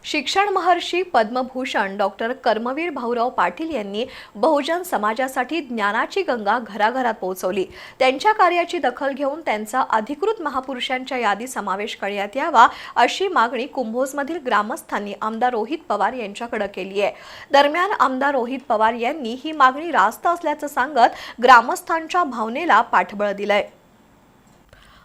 शिक्षण महर्षी पद्मभूषण डॉक्टर कर्मवीर भाऊराव पाटील यांनी बहुजन समाजासाठी ज्ञानाची गंगा घराघरात पोहोचवली। त्यांच्या कार्याची दखल घेऊन त्यांचा अधिकृत महापुरुषांच्या यादीत समावेश करण्यात यावा अशी मागणी कुंभोजमधील ग्रामस्थांनी आमदार रोहित पवार यांच्याकडे केली आहे। दरम्यान आमदार रोहित पवार यांनी ही मागणी रास्त असल्याचं सांगत ग्रामस्थांच्या भावनेला पाठबळ दिलंय।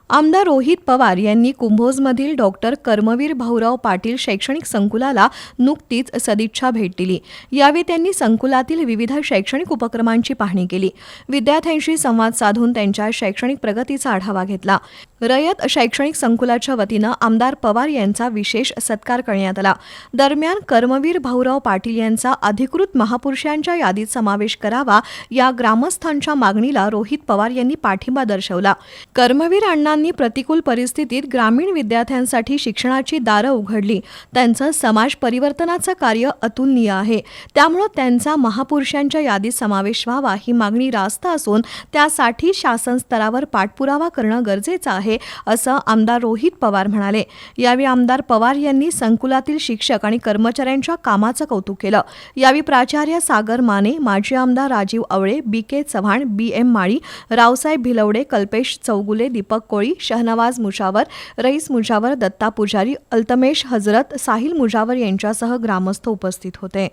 आमदार रोहित पवार यांनी कुंभोजमधील डॉक्टर कर्मवीर भाऊराव पाटील शैक्षणिक संकुलाला नुकतीच सदिच्छा भेट दिली। यावेळी त्यांनी संकुलातील विविध शैक्षणिक उपक्रमांची पाहणी केली। विद्यार्थ्यांशी संवाद साधून त्यांच्या शैक्षणिक प्रगतीचा आढावा घेतला। रयत शैक्षणिक संकुलाच्या वतीनं आमदार पवार यांचा विशेष सत्कार करण्यात आला। दरम्यान कर्मवीर भाऊराव पाटील यांचा अधिकृत महापुरुषांच्या यादीत समावेश करावा या ग्रामस्थांच्या मागणीला रोहित पवार यांनी पाठिंबा दर्शवला। कर्मवीर अण्णांनी प्रतिकूल परिस्थितीत ग्रामीण विद्यार्थ्यांसाठी शिक्षणाची दारं उघडली। त्यांचं समाज परिवर्तनाचं कार्य अतुलनीय आहे। त्यामुळे त्यांचा महापुरुषांच्या यादीत समावेश व्हावा ही मागणी रास्त असून त्यासाठी शासन स्तरावर पाठपुरावा करणं गरजेचं आहे असं आमदार रोहित पवार म्हणाले। यावेळी आमदार पवार यांनी संकुलातील शिक्षक आणि कर्मचाऱ्यांच्या कामाचं कौतुक केलं। यावेळी प्राचार्य सागर माने, माजी आमदार राजीव आवळे, बी.के. चव्हाण, बी.एम. माळी, रावसाहेब भिलवडे, कल्पेश चौगुले, दीपक कोळी, शहनवाज मुजावर, रईस मुजावर, दत्ता पुजारी, अल्तमेश हजरत, साहिल मुजावर यांच्यासह ग्रामस्थ उपस्थित होते।